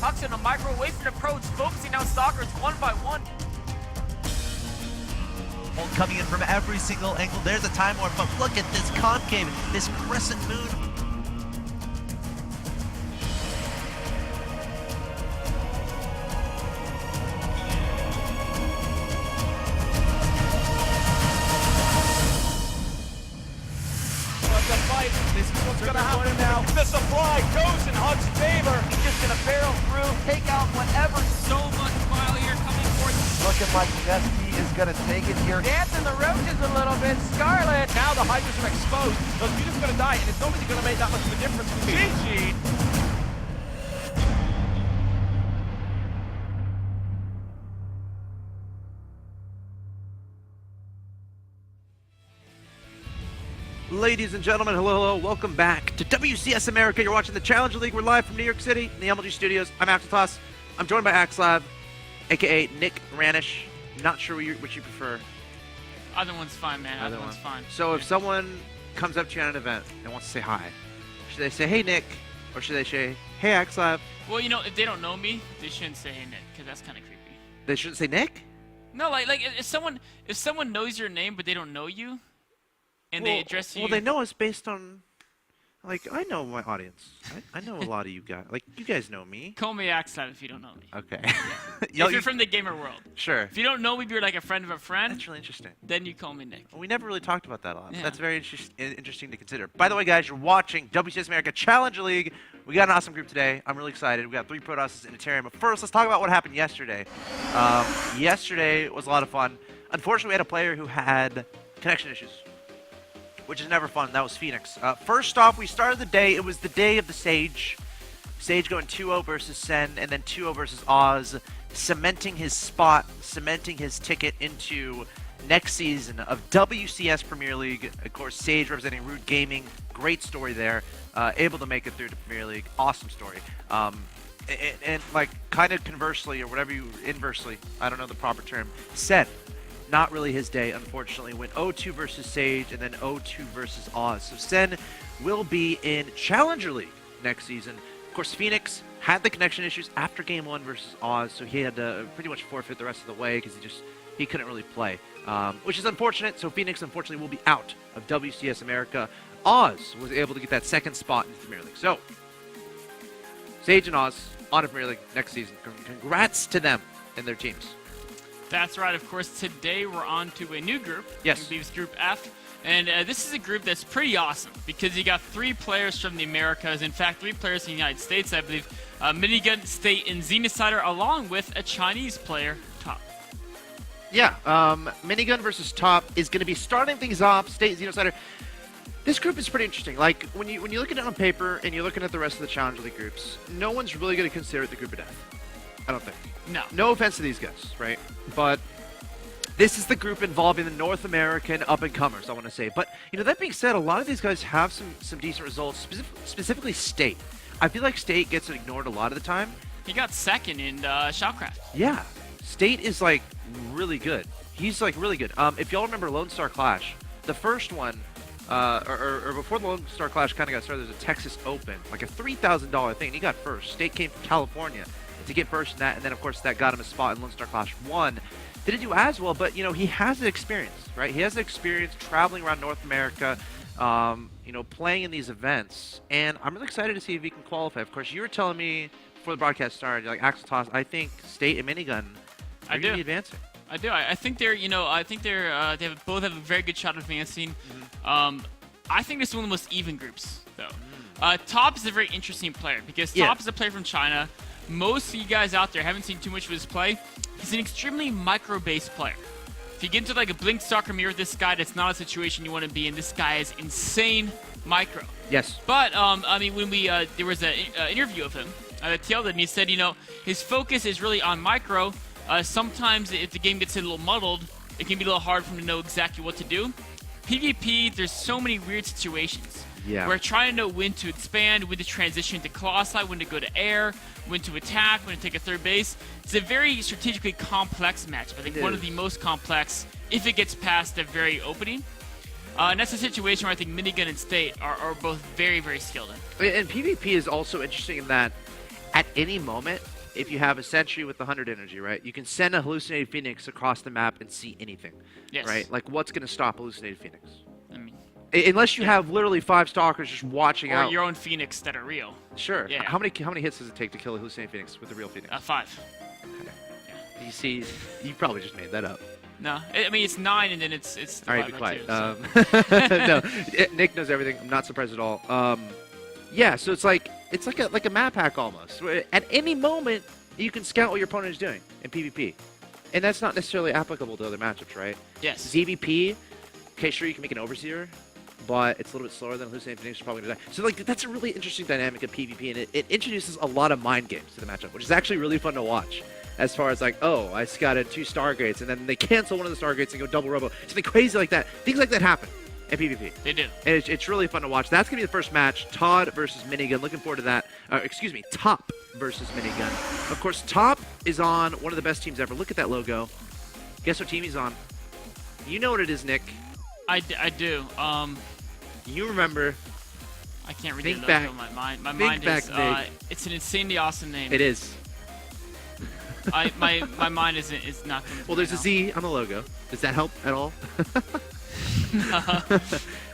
Huck's in a microwave approach, focusing out stalkers one by one. Coming in from every single angle. There's a Time Warp, but look at this concave, this crescent moon. But the fight, this is what's gonna happen now. The supply goes in Huck's favor. He's just gonna barrel through, take out whatever. So much pile here coming forth. Looking like Dusty is going to take it here. Dancing the roaches a little bit. Scarlet. Now the Hydras are exposed. Those units are going to die, and it's only going to make that much of a difference. GG. Ladies and gentlemen, hello, welcome back to WCS America. You're watching the Challenger League. We're live from New York City in the MLG studios. I'm Axeltoss. I'm joined by Axslav, aka Nick Ranish. Not sure which you prefer. Either one's fine, man. Either one's fine. So if someone comes up to you at an event and wants to say hi, should they say, hey, Nick? Or should they say, hey, Axslav? Well, you know, if they don't know me, they shouldn't say hey, Nick, because that's kind of creepy. They shouldn't say Nick? No, like if someone knows your name but they don't know you, and they address you. Well, they know us based on, like, I know my audience. I know a lot of you guys. Like, you guys know me. Call me Axslav if you don't know me. Okay. Yeah. If you're from the gamer world. Sure. If you don't know me, if you're like a friend of a friend. That's really interesting. Then you call me Nick. Well, we never really talked about that a lot. Yeah. That's very interesting to consider. By the way, guys, you're watching WCS America Challenger League. We got an awesome group today. I'm really excited. We got 3 Protosses in a Terran. But first, let's talk about what happened yesterday. Yesterday was a lot of fun. Unfortunately, we had a player who had connection issues, which is never fun. That was Phoenix. First off, we started the day. It was the day of the Sage. Sage going 2-0 versus Sen, and then 2-0 versus Oz, cementing his spot, cementing his ticket into next season of WCS Premier League. Of course, Sage representing Rude Gaming. Great story there. Able to make it through to Premier League. Awesome story. And like, kind of conversely, or whatever you, inversely, I don't know the proper term, Sen. Not really his day, unfortunately. Went 0-2 versus Sage and then 0-2 versus Oz. So Sen will be in Challenger League next season. Of course, Phoenix had the connection issues after Game 1 versus Oz, so he had to pretty much forfeit the rest of the way because he couldn't really play, which is unfortunate. So Phoenix, unfortunately, will be out of WCS America. Oz was able to get that second spot in the Premier League. So Sage and Oz on to Premier League next season. Congrats to them and their teams. That's right. Of course, today we're on to a new group. Yes. I believe it's Group F. And this is a group that's pretty awesome because you got 3 players from the Americas. In fact, 3 players from the United States, I believe. Minigun, State, and Xenocider, along with a Chinese player, Top. Yeah, Minigun versus Top is going to be starting things off. State, Xenocider. This group is pretty interesting. Like, when you look at it on paper and you're looking at the rest of the Challenger League groups, no one's really going to consider it the group of death. I don't think. No. No offense to these guys, right? But this is the group involving the North American up-and-comers, I want to say. But, you know, that being said, a lot of these guys have some decent results, specifically State. I feel like State gets ignored a lot of the time. He got second in Shoutcraft. Yeah. State is, like, really good. He's, like, really good. If y'all remember Lone Star Clash, the first one, or before the Lone Star Clash kind of got started, there's a Texas Open, like a $3,000 thing, and he got first. State came from California to get first in that, and then, of course, that got him a spot in Lone Star Clash 1. Didn't do as well, but, you know, he has the experience, right? He has the experience traveling around North America, you know, playing in these events, and I'm really excited to see if he can qualify. Of course, you were telling me before the broadcast started, like, Axeltoss, I think State and Minigun are going to be advancing. I do. I think they're, you know, I think they're, both have a very good shot at advancing. I think this is one of the most even groups, though. Top is a very interesting player because Top is a player from China. Most of you guys out there haven't seen too much of his play. He's an extremely micro-based player. If you get into like a Blink Stalker mirror with this guy, that's not a situation you want to be in. This guy is insane micro. Yes. But, I mean, when we, there was an interview of him that TL did, and he said, you know, his focus is really on micro. Sometimes if the game gets a little muddled, it can be a little hard for him to know exactly what to do. PvP, there's so many weird situations. Yeah. We're trying to know when to expand, when to transition to Colossi, when to go to air, when to attack, when to take a third base. It's a very strategically complex match. I think one of the most complex if it gets past the very opening. And that's a situation where I think Minigun and State are both very, very skilled in. And PvP is also interesting in that at any moment, if you have a sentry with 100 energy, right, you can send a hallucinated phoenix across the map and see anything. Yes. Right? Like, what's going to stop hallucinated phoenix? I mean, Unless you have literally 5 stalkers just watching or out. your own phoenix that are real. Sure. Yeah. How many hits does it take to kill a hallucinated phoenix with a real phoenix? 5. You see, you probably just made that up. No, I mean it's 9 and then it's. All right, be divided quiet. by 2, so. No, Nick knows everything. I'm not surprised at all. Yeah, so it's like a map hack almost. Where at any moment, you can scout what your opponent is doing in PvP, and that's not necessarily applicable to other matchups, right? Yes. ZVP, okay, sure you can make an overseer, but it's a little bit slower than hallucinated phoenix. You're probably gonna die. So like that's a really interesting dynamic of PvP, and it introduces a lot of mind games to the matchup, which is actually really fun to watch. As far as like, oh, I scouted 2 Stargates, and then they cancel one of the Stargates and go double robo. Something crazy like that. Things like that happen in PvP. They do. And it's really fun to watch. That's going to be the first match. Todd versus Minigun. Looking forward to that. Excuse me, Top versus Minigun. Of course, Top is on one of the best teams ever. Look at that logo. Guess what team he's on? You know what it is, Nick. I do. You remember. I can't read Think the back. logo. My Think mind back is. big. It's an insanely awesome name. It is. My mind is not. Well, there's a Z on the logo. Does that help at all?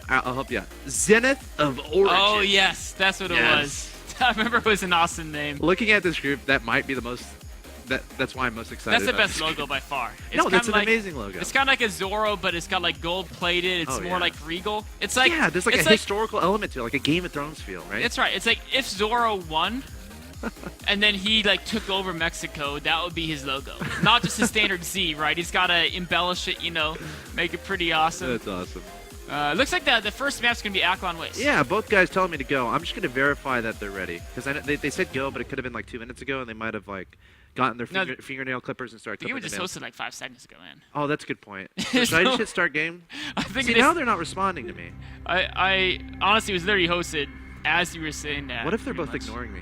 I'll help you out. Zenith of Origin. Oh yes, that's what it was. I remember it was an awesome name. Looking at this group, that might be the most. That's why I'm most excited. That's the about best this logo group. by far. It's No, that's an kinda like, amazing logo. It's kind of like a Zoro, but it's got like gold plated. It's Oh, more yeah. like regal. It's like Yeah, there's like a it's historical element to it, like a Game of Thrones feel, right? That's right. It's like if Zoro won, and then he like took over Mexico, that would be his logo. Not just a standard Z, right? He's got to embellish it, make it pretty awesome. That's awesome. Looks like the first map's gonna be Akron Waste. Yeah, both guys telling me to go. I'm just gonna verify that they're ready because they said go, but it could have been like 2 minutes ago, and they might have like gotten their No, fingernail clippers and started The game clipping was just their nails. hosted like 5 seconds ago, man. Oh, that's a good point. So should I just hit start game? I think See, it is. now they're not responding to me. I honestly was literally hosted as you were saying that. What if they're pretty both much. ignoring me?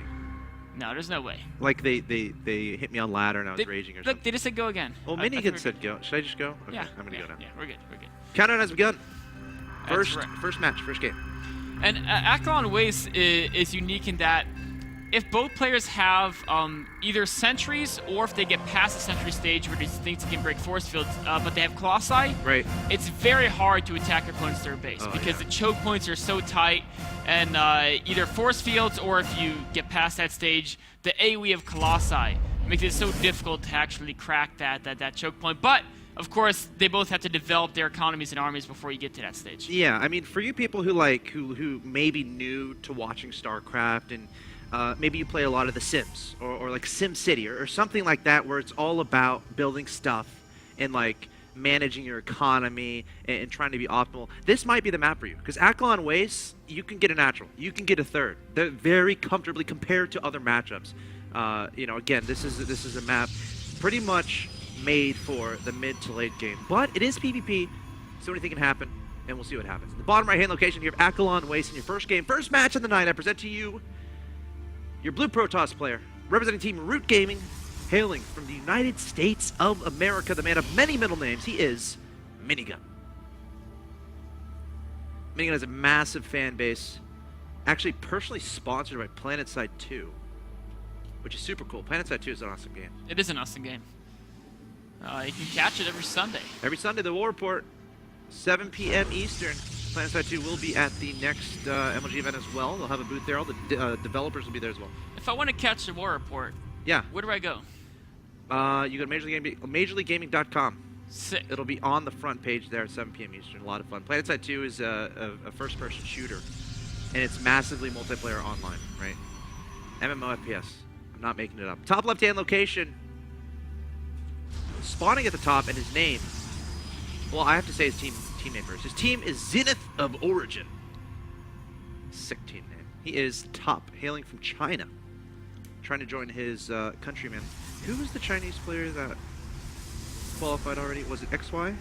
No, there's no way. Like they hit me on ladder and I was raging or Look, something. they just said go again. Well, I think Minigun we're said go. Should I just go? Okay, Yeah, I'm gonna go now. Yeah, we're good. We're good. Countdown has begun. That's First right. match, first game. And Akron Waste is unique in that if both players have either sentries or if they get past the sentry stage where they think they can break force fields, but they have Colossi, Right. it's very hard to attack your opponent's third base because the choke points are so tight, and either force fields or if you get past that stage, the AoE of Colossi makes it so difficult to actually crack that choke point. But of course, they both have to develop their economies and armies before you get to that stage. Yeah, I mean, for you people who who may be new to watching StarCraft and maybe you play a lot of The Sims or like Sim City or something like that where it's all about building stuff and like managing your economy and trying to be optimal, this might be the map for you. Because Akron Waste, you can get a natural. You can get a third. They're very comfortably compared to other matchups. Again, this is a map pretty much made for the mid to late game. But it is PvP, so anything can happen, and we'll see what happens. The bottom right-hand location here of Akron Waste in your first game. First match of the night, I present to you your Blue Protoss player, representing Team Root Gaming, hailing from the United States of America, the man of many middle names. He is Minigun. Minigun has a massive fan base, actually personally sponsored by PlanetSide 2, which is super cool. PlanetSide 2 is an awesome game. It is an awesome game. You can catch it every Sunday. Every Sunday, the War Report, 7 p.m. Eastern. PlanetSide 2 will be at the next MLG event as well. They'll have a booth there. All the developers will be there as well. If I want to catch the War Report, Yeah. where do I go? You go to MajorLeagueGaming.com. Sick. It'll be on the front page there at 7 p.m. Eastern. A lot of fun. PlanetSide 2 is a first-person shooter, and it's massively multiplayer online, right? MMO FPS. I'm not making it up. Top left-hand location. Spawning at the top, and his name. Well, I have to say his team name first. His team is Zenith of Origin. Sick team name. He is Top, hailing from China. Trying to join his countrymen. Who was the Chinese player that qualified already? Was it XY?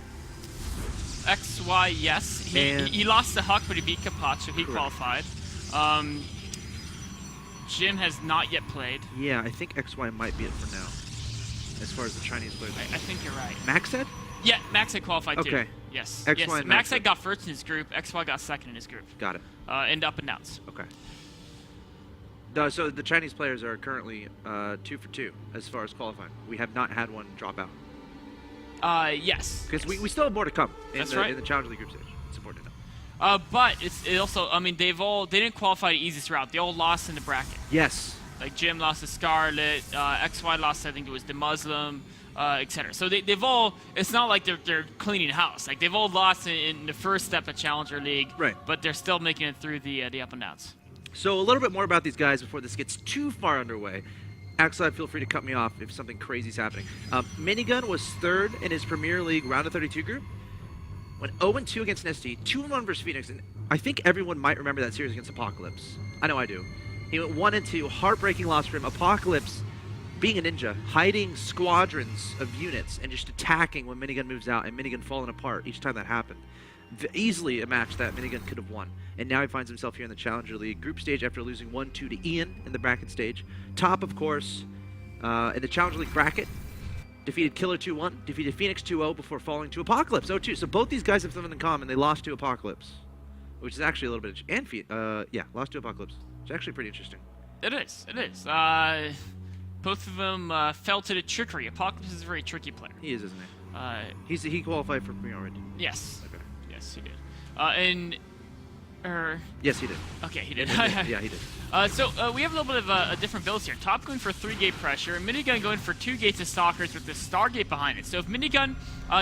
XY, yes. He lost the Huck, but he beat Kapacho. He Correct. qualified. Jim has not yet played. Yeah, I think XY might be it for now. As far as the Chinese players. I think you're right. Max said? Yeah, Max had qualified too. Okay. Yes. XY yes. and Max Max had got first in his group. XY got second in his group. Got it. And up and downs. Okay. So the Chinese players are currently 2 for 2 as far as qualifying. We have not had one drop out. Yes. Because we still have more to come in That's the right. in the Challenger League group stage. It's important to know. But it also, I mean, they didn't qualify the easiest route. They all lost in the bracket. Yes. Like Jim lost to Scarlet, XY lost, I think it was the Muslim, etc. So they've all, it's not like they're cleaning house. Like they've all lost in the first step of Challenger League, Right. But they're still making it through the up and downs. So a little bit more about these guys before this gets too far underway. Axelav, feel free to cut me off if something crazy is happening. Minigun was 3rd in his Premier League round of 32 group. Went 0-2 against Nesty, 2-1 versus Phoenix, and I think everyone might remember that series against Apocalypse. I know I do. He went 1-2, heartbreaking loss for him. Apocalypse, being a ninja, hiding squadrons of units and just attacking when Minigun moves out, and Minigun falling apart each time that happened. Easily a match that Minigun could have won. And now he finds himself here in the Challenger League group stage after losing 1-2 to Ian in the bracket stage. Top, of course, in the Challenger League bracket. Defeated Killer 2-1, defeated Phoenix 2-0 before falling to Apocalypse 0-2. So both these guys have something in common. They lost to Apocalypse, which is actually a little bit... yeah, lost to Apocalypse. It's actually pretty interesting. It is. Both of them fell to the trickery. Apocalypse is a very tricky player. He is, isn't he? He qualified for Premier already. Yes. Okay. Yes, he did. Yes, he did. Okay, he did. Yeah, he did. So we have a little bit of a different builds here. Top going for 3-gate pressure, Minigun going for 2 gates of Stalkers with the Stargate behind it. So if Minigun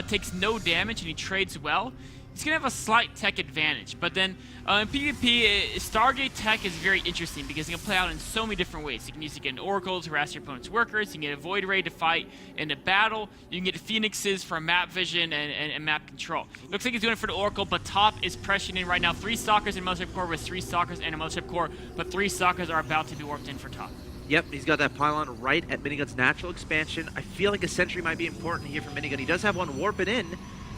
takes no damage and he trades well, he's going to have a slight tech advantage. But then in PvP, Stargate tech is very interesting because it can play out in so many different ways. You can use it to get an Oracle to harass your opponent's workers. You can get a Void Ray to fight in a battle. You can get Phoenixes for map vision and map control. Looks like he's doing it for the Oracle, but top is pressuring in right now. 3 Stalkers in Mothership Core with 3 Stalkers and a Mothership Core, but 3 Stalkers are about to be warped in for top. Yep, he's got that pylon right at Minigun's natural expansion. I feel like a sentry might be important here for Minigun. He does have one warping in.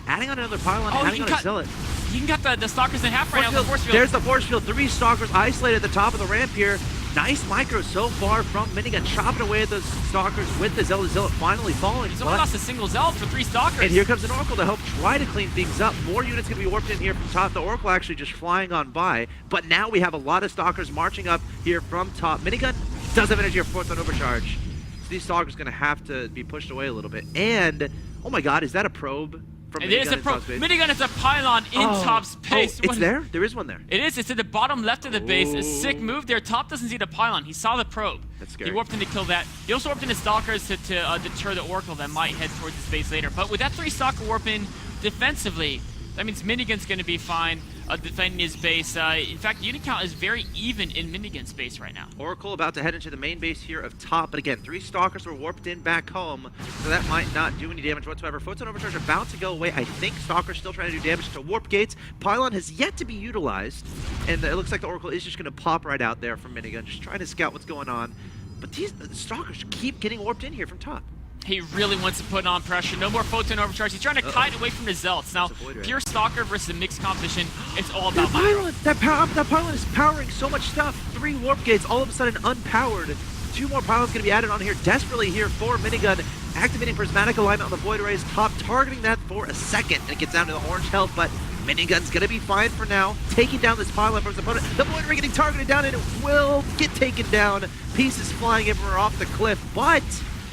Adding on another pylon, adding on a zealot. You can cut the Stalkers in half right now. The force field. There's the force field. 3 Stalkers isolated at the top of the ramp here. Nice micro so far from Minigun, chopping away at those Stalkers with the Zealot. Zealot finally falling. He's only lost a single Zealot for 3 Stalkers. And here comes an Oracle to help try to clean things up. More units going to be warped in here from top. The Oracle actually just flying on by. But now we have a lot of Stalkers marching up here from top. Minigun does have energy for 4th on overcharge. So these Stalkers going to have to be pushed away a little bit. And, oh my god, is that a probe? It is a probe. Minigun is a pylon in top space. It's there? There is one there. It is. It's at the bottom left of the base. A sick move there. Top doesn't see the pylon. He saw the probe. That's scary. He warped in to kill that. He also warped into Stalkers to deter the Oracle that might head towards his base later. But with that 3 Stalker warp in defensively, that means Minigun's going to be fine defending his base. In fact, unit count is very even in Minigun's base right now. Oracle about to head into the main base here of top, but again, 3 Stalkers were warped in back home, so that might not do any damage whatsoever. Photon Overcharge about to go away. I think Stalker's still trying to do damage to warp gates. Pylon has yet to be utilized, and it looks like the Oracle is just going to pop right out there from Minigun, just trying to scout what's going on. But the Stalkers keep getting warped in here from top. He really wants to put on pressure. No more Photon Overcharge. He's trying to kite away from the Zealots. Now, pure Stalker versus a mixed competition, it's all about pylon. That pylon is powering so much stuff. 3 warp gates all of a sudden unpowered. 2 more pylons going to be added on here desperately here for Minigun. Activating Prismatic Alignment on the Void Rays. Top targeting that for a second. And it gets down to the orange health, but Minigun's going to be fine for now. Taking down this pylon from his opponent. The Void Ray getting targeted down, and it will get taken down. Pieces flying everywhere off the cliff, but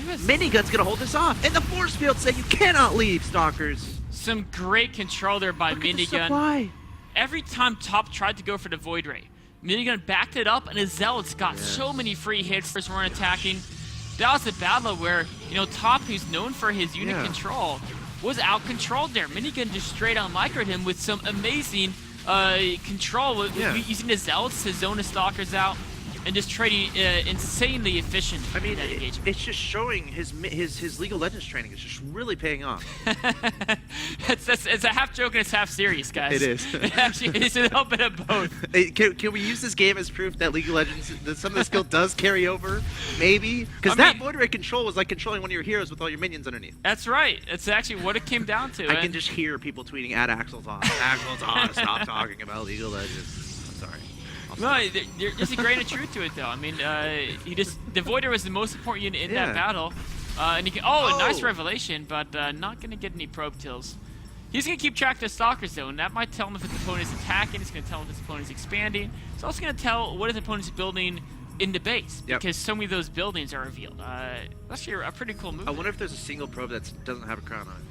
Minigun's gonna hold this off, and the force field say you cannot leave, Stalkers. Some great control there by Minigun. Every time top tried to go for the Void Ray, Minigun backed it up, and his Zealots got so many free hits for weren't attacking. That was a battle where, you know, top, who's known for his unit control, was out-controlled there. Minigun just straight out microed him with some amazing control, using the Zealots to zone the Stalkers out. And just trading insanely efficient. I mean, it's just showing his League of Legends training is just really paying off. it's a half joke and it's half serious, guys. It is. It actually is a little bit of both. Hey, can we use this game as proof that League of Legends, that some of the skill does carry over? Maybe? Because that Void Ray control was like controlling one of your heroes with all your minions underneath. That's right. It's actually what it came down to. I can just hear people tweeting at Axeltoss. Axeltoss, stop talking about League of Legends. I'm sorry. No, there's a grain of truth to it, though. I mean, the Voider was the most important unit in that battle. And he can, a nice revelation, but not going to get any probe kills. He's going to keep track of the Stalkers, though, and that might tell him if his opponent is attacking. It's going to tell him if his opponent is expanding. It's also going to tell what his opponent is building in the base Yep. because so many of those buildings are revealed. That's actually a pretty cool move. I wonder if there's a single probe that doesn't have a crown on it.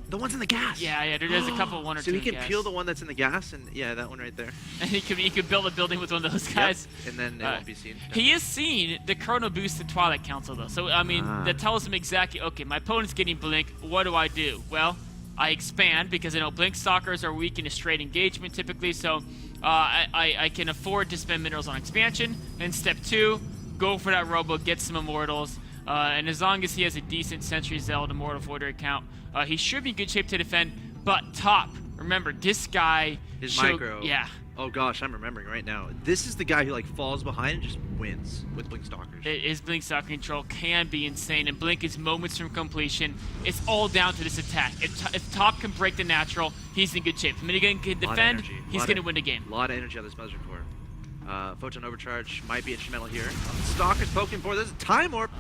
The one's in the gas. Yeah, there's a couple, one or so two. he can gas. peel the one that's in the gas, and yeah, that one right there. And he could build a building with one of those guys. Yep. And then it won't be seen. He is seeing the Chrono Boost in Twilight Council though, so I mean that tells him exactly. Okay, my opponent's getting Blink. What do I do? Well, I expand because I know Blink Stalkers are weak in a straight engagement typically, so I can afford to spend minerals on expansion. And step 2, go for that Robo, get some Immortals, and as long as he has a decent Sentry Zealot Immortal Voider account, he should be in good shape to defend. But top, remember this guy. His micro. Yeah. Oh gosh, I'm remembering right now. This is the guy who like falls behind and just wins with Blink Stalkers. His Blink Stalker control can be insane, and Blink is moments from completion. It's all down to this attack. If top can break the natural, he's in good shape. If Minigun can defend, he's going to win the game. A lot of energy on this Measure Core. Photon Overcharge might be instrumental here. Stalker's poking for. There's a Time Warp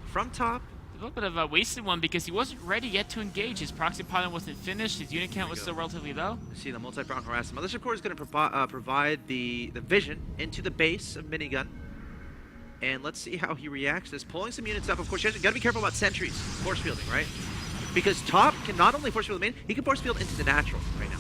from top. A little bit of a wasted one because he wasn't ready yet to engage. His proxy pilot wasn't finished. His unit count was still relatively low. See the multi-prong harassment. Mothership Core is going to provide the vision into the base of Minigun. And let's see how he reacts to this. Pulling some units up. Of course, you got to be careful about sentries. Force fielding, right? Because top can not only force field the main, he can force field into the natural right now.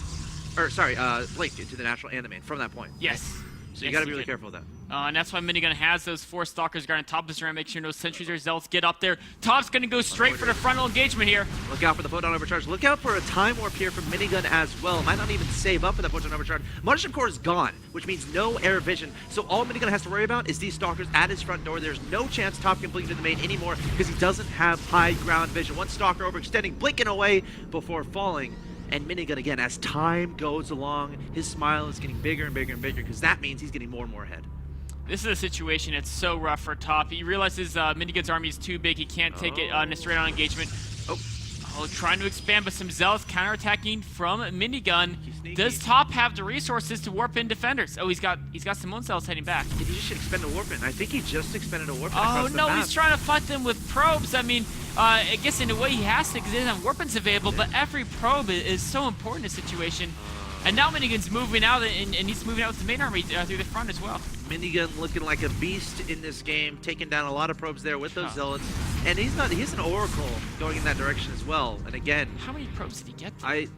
Or, sorry, Blink into the natural and the main from that point. Yes. So you got to be really careful with that. And that's why Minigun has those 4 Stalkers guarding top of his round. Make sure no sentries or zealots get up there. Top's going to go straight for the frontal engagement here. Look out for the Photon Overcharge. Look out for a Time Warp here from Minigun as well. Might not even save up for that Photon Overcharge. Mothership Core is gone, which means no air vision. So all Minigun has to worry about is these Stalkers at his front door. There's no chance Top can blink into the main anymore because he doesn't have high ground vision. One Stalker overextending, blinking away before falling. And Minigun again, as time goes along, his smile is getting bigger and bigger and bigger because that means he's getting more and more ahead. This is a situation that's so rough for Top. He realizes Minigun's army is too big. He can't take it in a straight-on engagement. Trying to expand, but some zealots counterattacking from Minigun. Does Top have the resources to warp in defenders? Oh, he's got some own zealots heading back. He just should expend a warp in. I think he just expended a warp in Oh across the no, map. he's trying to fight them with probes. I mean, I guess in a way he has to because he doesn't have weapons available, but every probe is so important in this situation. And now Minigun's moving out, and he's moving out with the main army through the front as well. Minigun looking like a beast in this game, taking down a lot of probes there with those zealots. And he's an oracle going in that direction as well. And again, How many probes did he get? I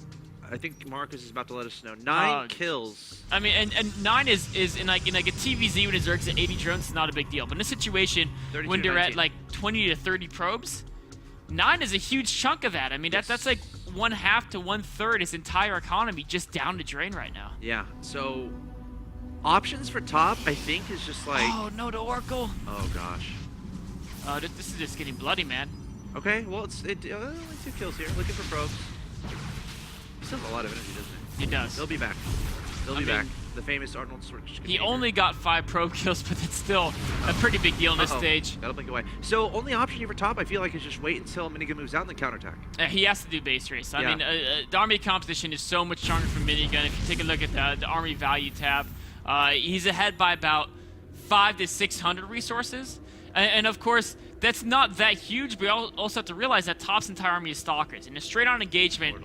think Marcus is about to let us know. 9 kills. I mean, and 9 is in like a TVZ when his Zerg's at 80 drones, it's not a big deal. But in a situation when they're at like 20 to 30 probes, 9 is a huge chunk of that. I mean, that's like 1/2 to 1/3 his entire economy just down the drain right now. Yeah, so options for top, I think, is just like... Oh, no, the Oracle. Oh, gosh. This is just getting bloody, man. Okay, well, only 2 kills here. Looking for probes. He still has a lot of energy, doesn't he? He does. They'll be back. They'll be back. The famous Arnold Schwarzenegger. He only got 5 probe kills, but it's still a pretty big deal in this stage. Gotta blink away. So, only option here for top, I feel like, is just wait until Minigun moves out and then counterattack. He has to do base race. I mean, the army composition is so much stronger for Minigun. If you take a look at the army value tab, he's ahead by about 500 to 600 resources. And of course, that's not that huge, but we also have to realize that Top's entire army is Stalkers. In a straight-on engagement,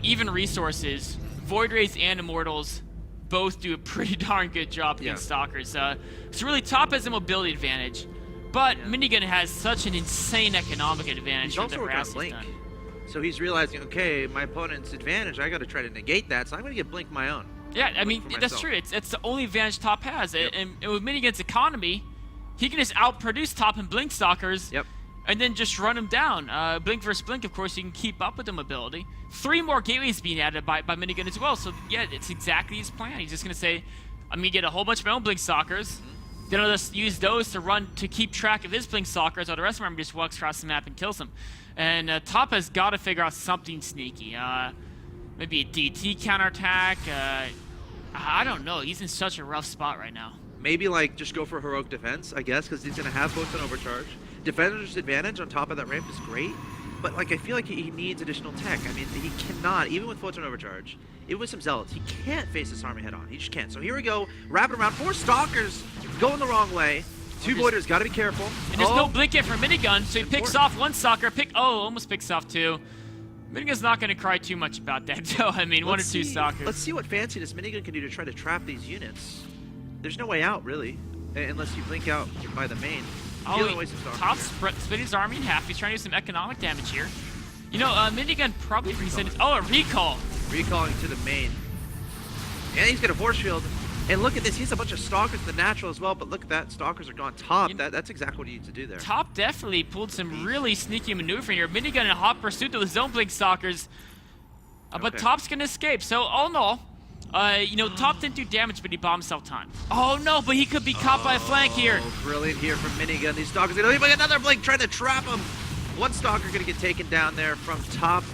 even resources, Void Rays and Immortals both do a pretty darn good job against Stalkers. So really, Top has a mobility advantage, but Minigun has such an insane economic advantage. He's also working on Blink. So he's realizing, okay, my opponent's advantage, I got to try to negate that, so I'm going to get Blink my own. Yeah, I mean, that's true. It's the only advantage Top has. And with Minigun's economy, he can just outproduce Top and Blink Stalkers. And then just run him down. Blink versus Blink, of course, you can keep up with the mobility. 3 more gateways being added by Minigun as well. So, yeah, it's exactly his plan. He's just going to say, I'm going to get a whole bunch of my own Blink Stalkers. Then I'll just use those to keep track of his Blink Stalkers, while the rest of them just walks across the map and kills them. And Top has got to figure out something sneaky. Maybe a DT counterattack. I don't know. He's in such a rough spot right now. Maybe, like, just go for heroic defense, I guess, because he's going to have Photon Overcharge. Defender's advantage on top of that ramp is great, but, like, I feel like he needs additional tech. I mean, he cannot, even with Photon Overcharge, even with some Zealots, he can't face this army head-on. He just can't. So here we go, wrapping around. 4 Stalkers going the wrong way. 2 Voiders, got to be careful. And there's no blink yet for Minigun, so he picks off 1 Stalker. Almost picks off 2. Minigun's not going to cry too much about that, though. I mean, 1 or 2 Stalkers. Let's see what fanciness Minigun can do to try to trap these units. There's no way out, really. unless you blink out by the main. Oh, Feeling away some stalkers Top here. split his army in half. He's trying to do some economic damage here. You know, Minigun probably reset his... Oh, a recall. Recalling to the main. And he's got a force field. And look at this, he has a bunch of stalkers in the natural as well, but look at that, stalkers are gone top. That's exactly what he needs to do there. Top definitely pulled some really sneaky maneuvering here. Minigun in hot pursuit of the zone blink stalkers. But Top's gonna escape, so all in all, you know, Top didn't do damage, but he bombed himself time. Oh no, but he could be caught by a flank here. Brilliant here from Minigun. These stalkers are gonna leave another blink trying to trap him. One stalker gonna get taken down there from Top,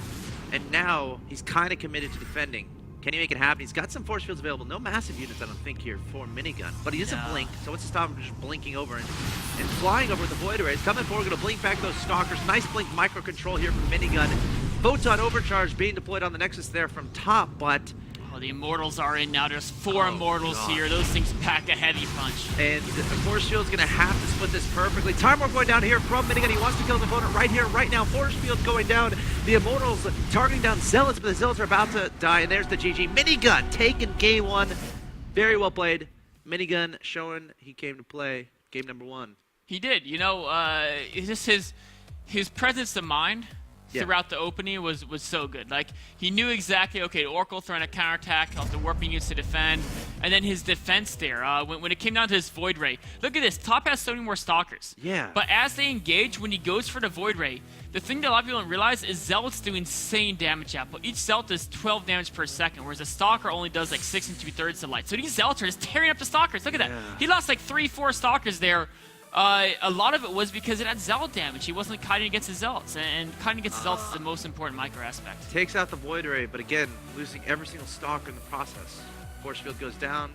and now he's kind of committed to defending. Can he make it happen? He's got some force fields available. No massive units, I don't think, here for Minigun. But he doesn't blink, so what's to stop him from just blinking over and flying over with the Void Rays. Coming forward, going to blink back those stalkers. Nice blink micro control here from Minigun. Photon overcharge being deployed on the Nexus there from Top, but... Oh, the Immortals are in now. There's 4 Immortals here. Those things pack a heavy punch. And the force field's going to have to split this perfectly. Time Warp going down here from Minigun. He wants to kill his opponent right here, right now. Force field's going down. The Immortals targeting down Zealots, but the Zealots are about to die. And there's the GG. Minigun taking game 1. Very well played. Minigun showing he came to play game number 1. He did. You know, it's just his presence of mind throughout the opening was so good. Like, he knew exactly, okay, Oracle throwing a counterattack, off the warping units to defend, and then his defense there. When it came down to his Void Ray, look at this. Top has so many more Stalkers. Yeah. But as they engage, when he goes for the Void Ray, the thing that a lot of people don't realize is Zealots do insane damage output. Each Zealot does 12 damage per second, whereas a Stalker only does like 6 2/3 the light. So these Zealots are just tearing up the Stalkers. Look at that. He lost like 3-4 Stalkers there. A lot of it was because it had Zealot damage. He wasn't kiting against the Zealots, and kiting against the Zealots is the most important micro aspect. Takes out the Void Ray, but again, losing every single Stalker in the process. Force field goes down.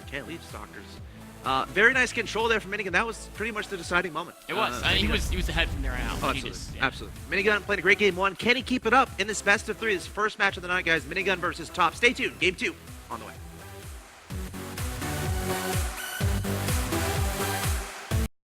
Can't leave Stalkers. Very nice control there from Minigun. That was pretty much the deciding moment. It was. I mean, he was ahead from there on out. Oh, absolutely. Absolutely. Minigun played a great game 1. Can he keep it up in this best of 3? This first match of the night, guys. Minigun versus Top. Stay tuned. Game 2 on the way.